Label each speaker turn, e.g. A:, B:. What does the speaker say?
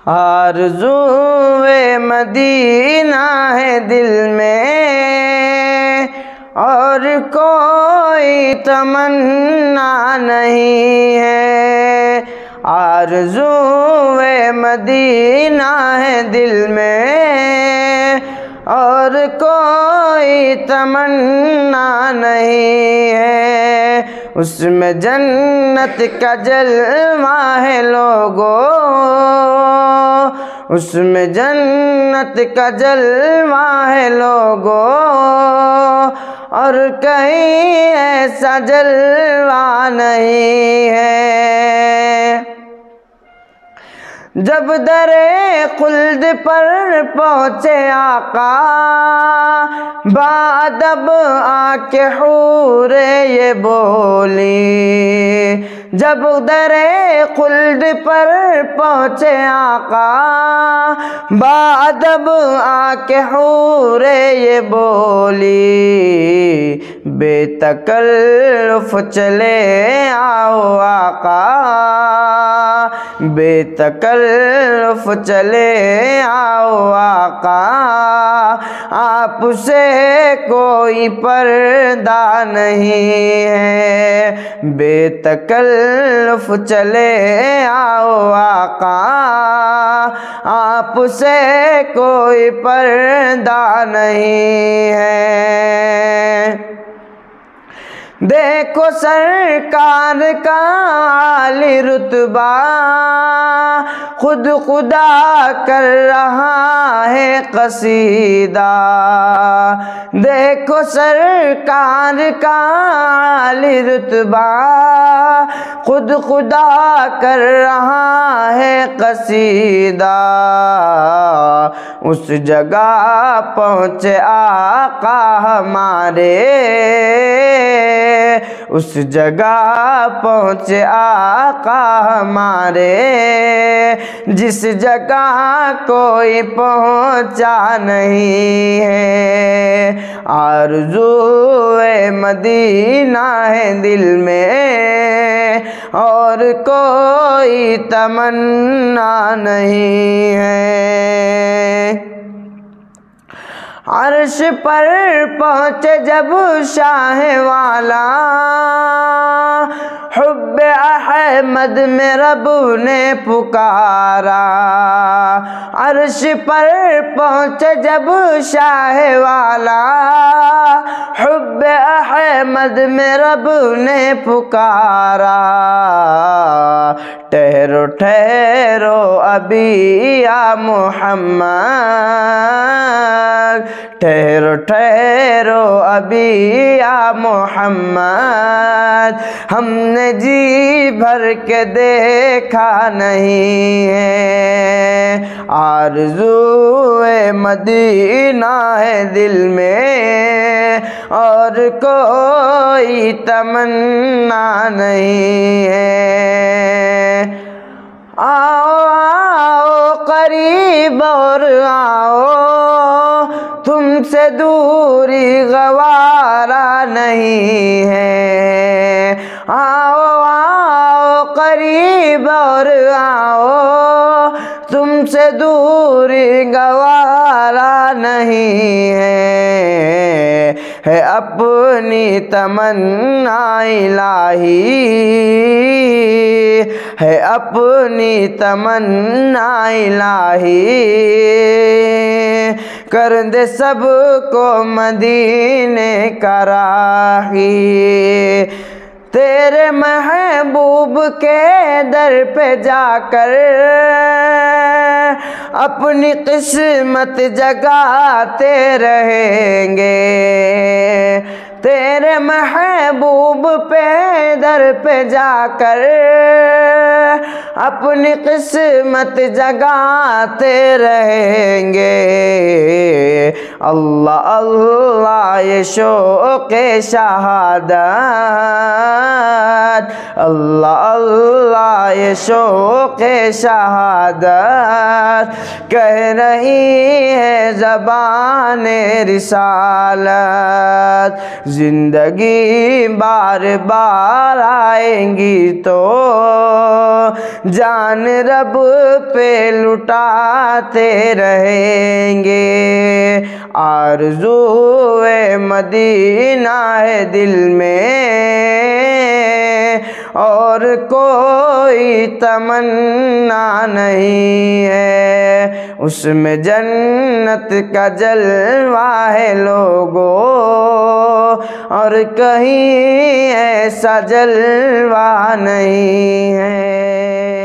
A: آرزوئے مدینہ ہے دل میں اور کوئی تمنا نہیں ہے، آرزوئے مدینہ ہے دل میں اور کوئی تمنا نہیں ہے، اس میں جنت کا جلوہ ہے لوگو، اس میں جنت کا جلوہ ہے لوگو، اور کہیں ایسا جلوہ نہیں ہے۔ جب در خلد پر پہنچے آقا، بادب آ کے حور یہ بولی، جب در خلد پر پہنچے آقا، بادب آ کے حور یہ بولی، بے تکلف چلے آؤ آقا، بے تکلف چلے آؤ آقا، آپ سے کوئی پردہ نہیں ہے، بے تکلف چلے آؤ آقا، آپ سے کوئی پردہ نہیں ہے۔ دیکھو سرکار کا عالی رتبہ، خود خدا کر رہا ہے قصیدہ، دیکھو سرکار کا عالی رتبہ، خود خدا کر رہا ہے قصیدہ، اس جگہ پہنچے آقا ہمارے، اس جگہ پہنچے آقا ہمارے، جس جگہ کوئی پہنچا نہیں ہے، آرزوئے مدینہ ہے دل میں اور کوئی تمنا نہیں ہے۔ عرش پر پہنچے جب شاہ والا، حب احمد میں رب نے پکارا، عرش پر پہنچے جب شاہ والا، حب احمد میں رب نے پکارا، ٹھہرو ٹھہرو ابھی یا محمد، ٹھہرو ٹھہرو ابھی یا محمد، ہم نے جی بھر کے دیکھا نہیں ہے، آرزوئے مدینہ ہے دل میں اور کوئی تمنا نہیں ہے، آؤ آؤ قریب اور آؤ، تم سے دوری گوارا نہیں ہے، آؤ آؤ قریب اور آؤ، تم سے دوری گوارا نہیں ہے اپنی تمنا الہی، ہے اپنی تمنا الہی، کر دے سب کو مدینے کا راہی، تیرے محبوب کے در پہ جا کر اپنی قسمت جگاتے رہیں گے، تیرے محبوب پہ در پہ جا کر اپنی قسمت جگاتے رہیں گے، اللہ اللہ یہ شوق شہادت، اللہ اللہ یہ شوق شہادت، کہہ رہی ہے زبان رسالت، زندگی بار بار آئیں گی تو جان رب پہ لٹاتے رہیں گے۔ آرزوئے مدینہ ہے دل میں اور کوئی تمنا نہیں ہے، اس میں جنت کا جلوہ ہے لوگو اور کہیں ایسا جلوہ نہیں ہے۔